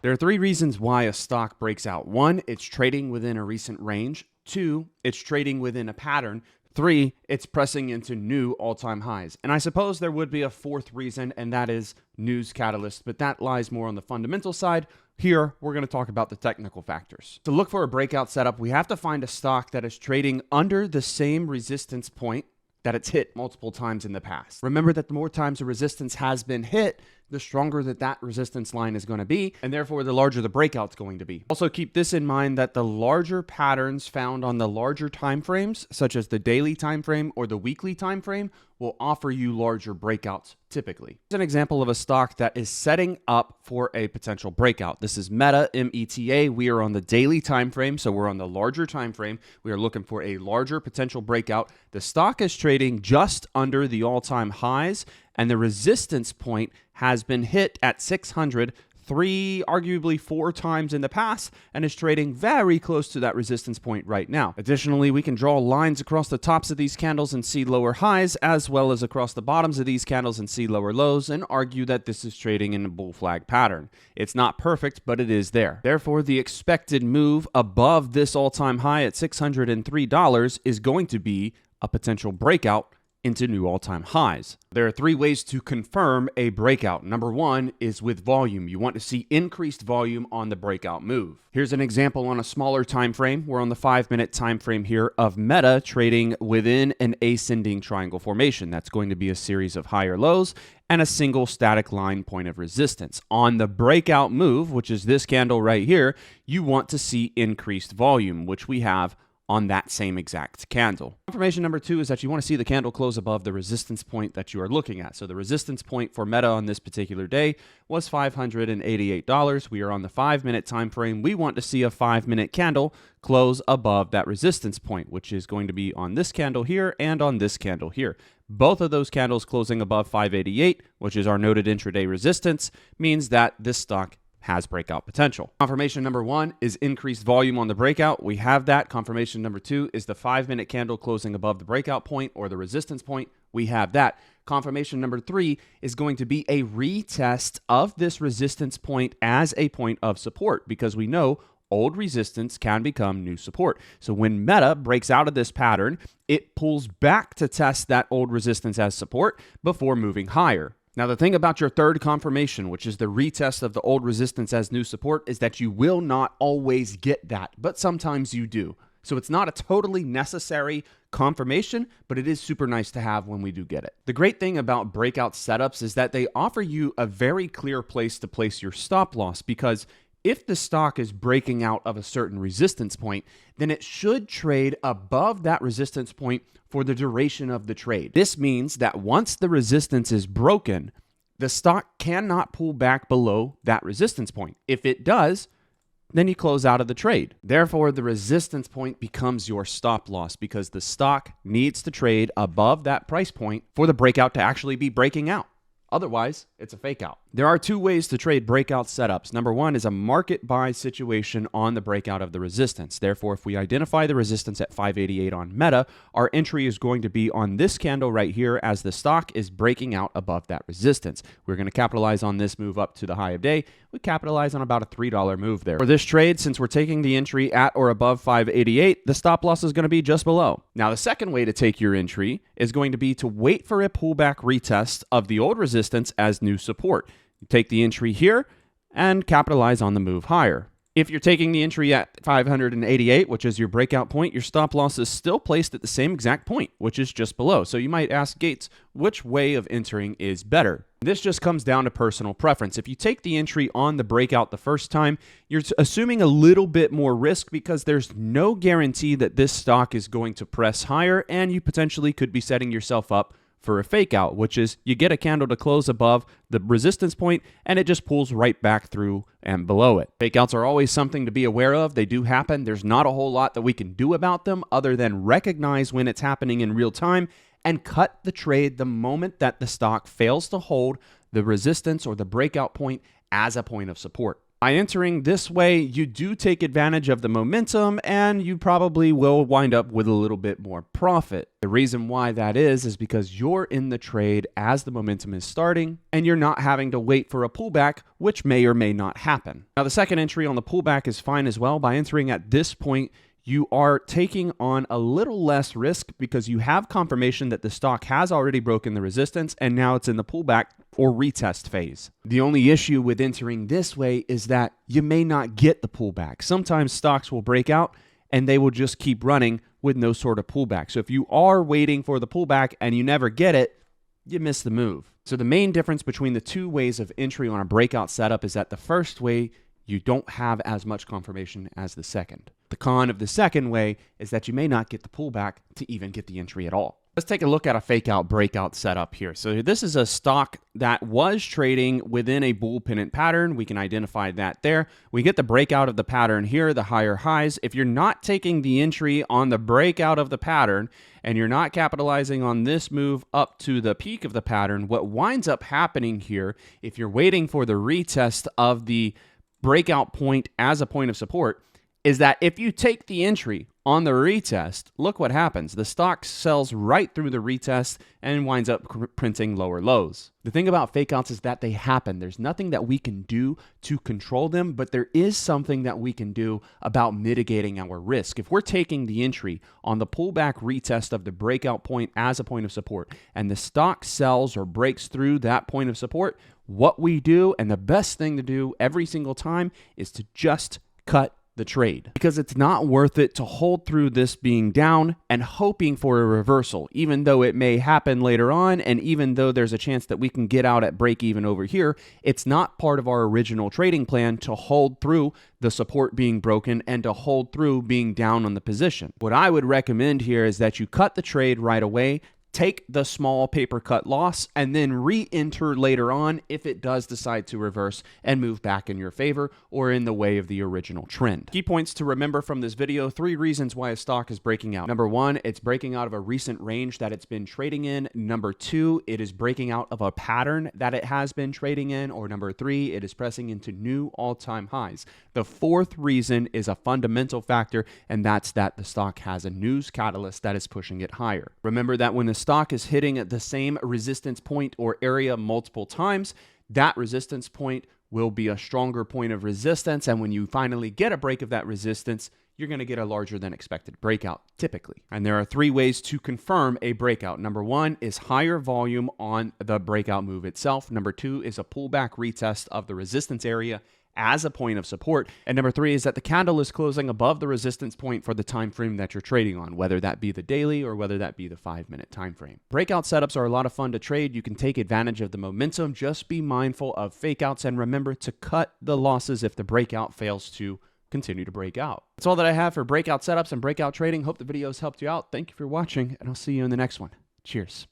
There are three reasons why a stock breaks out. One, it's trading within a recent range. Two, it's trading within a pattern. Three, it's pressing into new all-time highs. And I suppose there would be a fourth reason, and that is news catalyst, but that lies more on the fundamental side. Here, we're going to talk about the technical factors. To look for a breakout setup, we have to find a stock that is trading under the same resistance point that it's hit multiple times in the past. Remember that the more times a resistance has been hit, the stronger that resistance line is going to be, and therefore the larger the breakout's going to be. Also keep this in mind that the larger patterns found on the larger time frames, such as the daily time frame or the weekly time frame, will offer you larger breakouts typically. Here's an example of a stock that is setting up for a potential breakout. This is Meta, META. We are on the daily time frame, so we're on the larger time frame. We are looking for a larger potential breakout. The stock is trading just under the all-time highs, and the resistance point has been hit at 600 3, arguably 4 times in the past, and is trading very close to that resistance point right now. Additionally, we can draw lines across the tops of these candles and see lower highs, as well as across the bottoms of these candles and see lower lows, and argue that this is trading in a bull flag pattern. It's not perfect, but it is there. Therefore, the expected move above this all-time high at $603 is going to be a potential breakout into new all-time highs. There are 3 ways to confirm a breakout. Number 1 is with volume. You want to see increased volume on the breakout move. Here's an example on a smaller time frame. We're on the 5-minute time frame here of Meta trading within an ascending triangle formation. That's going to be a series of higher lows and a single static line point of resistance. On the breakout move, which is this candle right here, you want to see increased volume, which we have on that same exact candle. Confirmation number 2 is that you want to see the candle close above the resistance point that you are looking at. So the resistance point for Meta on this particular day was $588. We are on the 5-minute time frame. We want to see a 5-minute candle close above that resistance point, which is going to be on this candle here and on this candle here. Both of those candles closing above 588, which is our noted intraday resistance, means that this stock has breakout potential. Confirmation number 1 is increased volume on the breakout. We have that. Confirmation number 2 is the 5-minute candle closing above the breakout point or the resistance point. We have that. Confirmation number 3 is going to be a retest of this resistance point as a point of support, because we know old resistance can become new support. So when Meta breaks out of this pattern, it pulls back to test that old resistance as support before moving higher. Now, the thing about your third confirmation, which is the retest of the old resistance as new support, is that you will not always get that, but sometimes you do. So it's not a totally necessary confirmation, but it is super nice to have when we do get it. The great thing about breakout setups is that they offer you a very clear place to place your stop loss, because if the stock is breaking out of a certain resistance point, then it should trade above that resistance point for the duration of the trade. This means that once the resistance is broken, the stock cannot pull back below that resistance point. If it does, then you close out of the trade. Therefore, the resistance point becomes your stop loss, because the stock needs to trade above that price point for the breakout to actually be breaking out. Otherwise, it's a fake out. There are 2 ways to trade breakout setups. Number 1 is a market buy situation on the breakout of the resistance. Therefore, if we identify the resistance at 588 on Meta, our entry is going to be on this candle right here as the stock is breaking out above that resistance. We're going to capitalize on this move up to the high of day. We capitalize on about a $3 move there. For this trade, since we're taking the entry at or above 588, the stop loss is going to be just below. Now, the second way to take your entry is going to be to wait for a pullback retest of the old resistance as new support. You take the entry here and capitalize on the move higher. If you're taking the entry at 588, which is your breakout point, your stop loss is still placed at the same exact point, which is just below. So you might ask, Gates, which way of entering is better? This just comes down to personal preference. If you take the entry on the breakout the first time, you're assuming a little bit more risk, because there's no guarantee that this stock is going to press higher, and you potentially could be setting yourself up for a fake out, which is you get a candle to close above the resistance point and it just pulls right back through and below it. Fake outs are always something to be aware of. They do happen. There's not a whole lot that we can do about them other than recognize when it's happening in real time and cut the trade the moment that the stock fails to hold the resistance or the breakout point as a point of support. By entering this way, you do take advantage of the momentum and you probably will wind up with a little bit more profit. The reason why that is because you're in the trade as the momentum is starting and you're not having to wait for a pullback, which may or may not happen. Now, the second entry on the pullback is fine as well. By entering at this point, you are taking on a little less risk because you have confirmation that the stock has already broken the resistance and now it's in the pullback or retest phase. The only issue with entering this way is that you may not get the pullback. Sometimes stocks will break out and they will just keep running with no sort of pullback. So if you are waiting for the pullback and you never get it, you miss the move. So the main difference between the two ways of entry on a breakout setup is that the first way, you don't have as much confirmation as the second. The con of the second way is that you may not get the pullback to even get the entry at all. Let's take a look at a fake out breakout setup here. So this is a stock that was trading within a bull pennant pattern. We can identify that there. We get the breakout of the pattern here, the higher highs. If you're not taking the entry on the breakout of the pattern and you're not capitalizing on this move up to the peak of the pattern, what winds up happening here, if you're waiting for the retest of the breakout point as a point of support, is that if you take the entry on the retest, look what happens. The stock sells right through the retest and winds up printing lower lows. The thing about fake outs is that they happen. There's nothing that we can do to control them, but there is something that we can do about mitigating our risk. If we're taking the entry on the pullback retest of the breakout point as a point of support and the stock sells or breaks through that point of support, what we do, and the best thing to do every single time, is to just cut the trade, because it's not worth it to hold through this being down and hoping for a reversal, even though it may happen later on. And even though there's a chance that we can get out at break even over here, it's not part of our original trading plan to hold through the support being broken and to hold through being down on the position. What I would recommend here is that you cut the trade right away, take the small paper cut loss, and then re-enter later on if it does decide to reverse and move back in your favor or in the way of the original trend. Key points to remember from this video: 3 reasons why a stock is breaking out. Number 1, it's breaking out of a recent range that it's been trading in. Number 2, it is breaking out of a pattern that it has been trading in. Or number 3, it is pressing into new all-time highs. The 4th reason is a fundamental factor, and that's that the stock has a news catalyst that is pushing it higher. Remember that when the stock is hitting at the same resistance point or area multiple times, that resistance point will be a stronger point of resistance. And when you finally get a break of that resistance, you're going to get a larger than expected breakout typically. And there are 3 ways to confirm a breakout. Number 1 is higher volume on the breakout move itself. Number 2 is a pullback retest of the resistance area as a point of support. And number 3 is that the candle is closing above the resistance point for the time frame that you're trading on, whether that be the daily or whether that be the 5-minute time frame. Breakout setups are a lot of fun to trade. You can take advantage of the momentum. Just be mindful of fake outs and remember to cut the losses if the breakout fails to continue to break out. That's all that I have for breakout setups and breakout trading. Hope the video has helped you out. Thank you for watching, and I'll see you in the next one. Cheers.